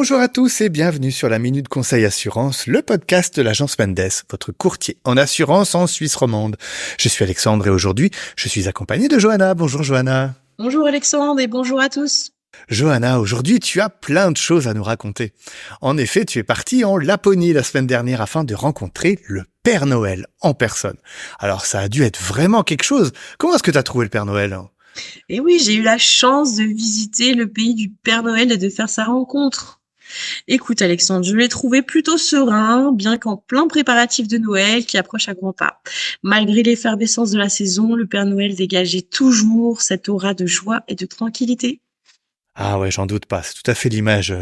Bonjour à tous et bienvenue sur la Minute Conseil Assurance, le podcast de l'agence Mendes, votre courtier en assurance en Suisse romande. Je suis Alexandre et aujourd'hui, je suis accompagné de Johanna. Bonjour Johanna. Bonjour Alexandre et bonjour à tous. Johanna, aujourd'hui, tu as plein de choses à nous raconter. En effet, tu es partie en Laponie la semaine dernière afin de rencontrer le Père Noël en personne. Alors, ça a dû être vraiment quelque chose. Comment est-ce que tu as trouvé le Père Noël ? Et oui, j'ai eu la chance de visiter le pays du Père Noël et de faire sa rencontre. Écoute Alexandre, je l'ai trouvé plutôt serein, bien qu'en plein préparatif de Noël qui approche à grands pas. Malgré l'effervescence de la saison, le Père Noël dégageait toujours cette aura de joie et de tranquillité. Ah ouais, j'en doute pas. C'est tout à fait l'image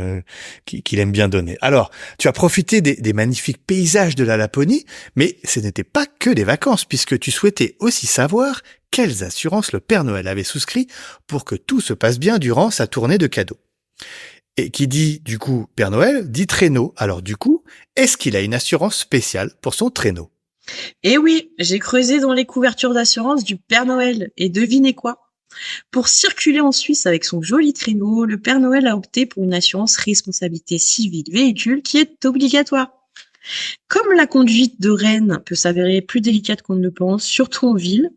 qu'il aime bien donner. Alors, tu as profité des magnifiques paysages de la Laponie, mais ce n'était pas que des vacances, puisque tu souhaitais aussi savoir quelles assurances le Père Noël avait souscrit pour que tout se passe bien durant sa tournée de cadeaux. Et qui dit, du coup, Père Noël, dit traîneau. Alors du coup, est-ce qu'il a une assurance spéciale pour son traîneau ? Et oui, j'ai creusé dans les couvertures d'assurance du Père Noël et devinez quoi ? Pour circuler en Suisse avec son joli traîneau, le Père Noël a opté pour une assurance responsabilité civile véhicule qui est obligatoire. Comme la conduite de Rennes peut s'avérer plus délicate qu'on ne le pense, surtout en ville,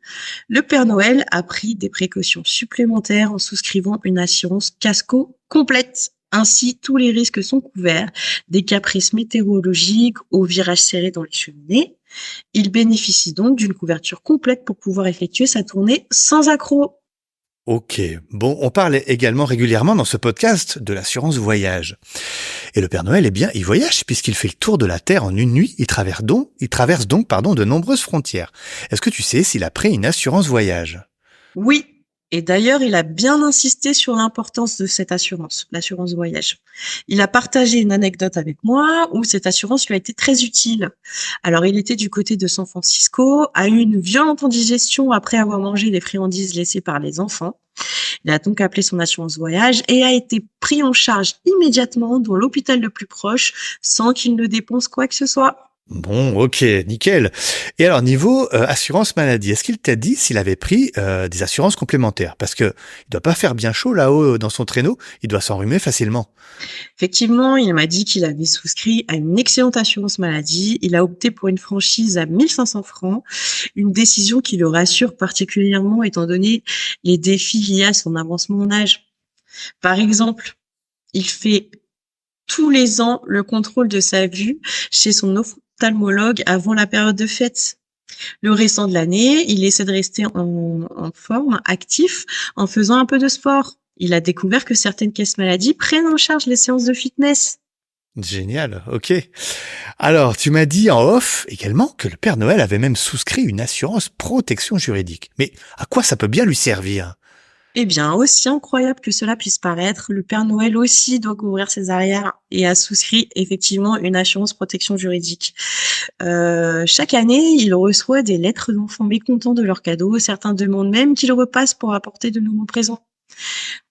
le Père Noël a pris des précautions supplémentaires en souscrivant une assurance casco complète. Ainsi, tous les risques sont couverts, des caprices météorologiques aux virages serrés dans les cheminées. Il bénéficie donc d'une couverture complète pour pouvoir effectuer sa tournée sans accroc. Ok, bon, on parle également régulièrement dans ce podcast de l'assurance voyage. Et le Père Noël, eh bien, il voyage puisqu'il fait le tour de la Terre en une nuit. Il traverse donc, de nombreuses frontières. Est-ce que tu sais s'il a pris une assurance voyage ? Oui, et d'ailleurs, il a bien insisté sur l'importance de cette assurance, l'assurance voyage. Il a partagé une anecdote avec moi où cette assurance lui a été très utile. Alors, il était du côté de San Francisco, a eu une violente indigestion après avoir mangé les friandises laissées par les enfants. Il a donc appelé son assurance voyage et a été pris en charge immédiatement dans l'hôpital le plus proche sans qu'il ne dépense quoi que ce soit. Bon, ok, nickel. Et alors, niveau assurance maladie, est-ce qu'il t'a dit s'il avait pris des assurances complémentaires ? Parce que il doit pas faire bien chaud là-haut dans son traîneau, il doit s'enrhumer facilement. Effectivement, il m'a dit qu'il avait souscrit à une excellente assurance maladie. Il a opté pour une franchise à 1500 francs, une décision qui le rassure particulièrement étant donné les défis liés à son avancement en âge. Par exemple, il fait tous les ans le contrôle de sa vue chez son ophtalmologue avant la période de fête. Le restant de l'année, il essaie de rester en forme, actif, en faisant un peu de sport. Il a découvert que certaines caisses maladies prennent en charge les séances de fitness. Génial, ok. Alors, tu m'as dit en off également que le Père Noël avait même souscrit une assurance protection juridique. Mais à quoi ça peut bien lui servir ? Eh bien, aussi incroyable que cela puisse paraître, le Père Noël aussi doit couvrir ses arrières et a souscrit effectivement une assurance protection juridique. Chaque année, il reçoit des lettres d'enfants mécontents de leurs cadeaux. Certains demandent même qu'il repasse pour apporter de nouveaux présents.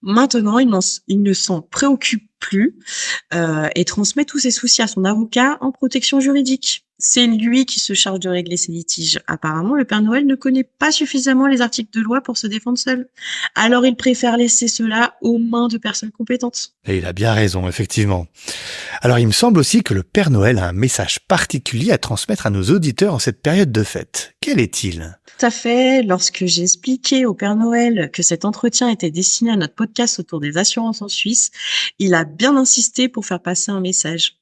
Maintenant, il ne s'en préoccupe plus et transmet tous ses soucis à son avocat en protection juridique. C'est lui qui se charge de régler ses litiges. Apparemment, le Père Noël ne connaît pas suffisamment les articles de loi pour se défendre seul. Alors, il préfère laisser cela aux mains de personnes compétentes. Et il a bien raison, effectivement. Alors, il me semble aussi que le Père Noël a un message particulier à transmettre à nos auditeurs en cette période de fête. Quel est-il ? Tout à fait. Lorsque j'ai expliqué au Père Noël que cet entretien était destiné à notre podcast autour des assurances en Suisse, il a bien insisté pour faire passer un message.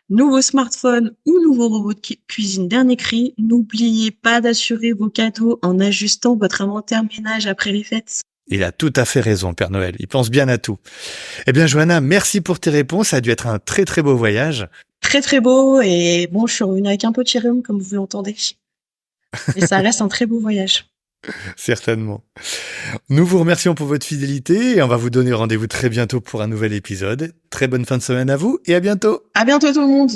Nouveau smartphone ou nouveau robot de cuisine dernier cri, n'oubliez pas d'assurer vos cadeaux en ajustant votre inventaire ménage après les fêtes. Il a tout à fait raison, Père Noël. Il pense bien à tout. Eh bien, Johanna, merci pour tes réponses. Ça a dû être un très, très beau voyage. Très très beau et bon, je suis revenue avec un petit rhume comme vous l'entendez. Et ça reste un très beau voyage. Certainement. Nous vous remercions pour votre fidélité et on va vous donner rendez-vous très bientôt pour un nouvel épisode. Très bonne fin de semaine à vous et à bientôt. À bientôt tout le monde.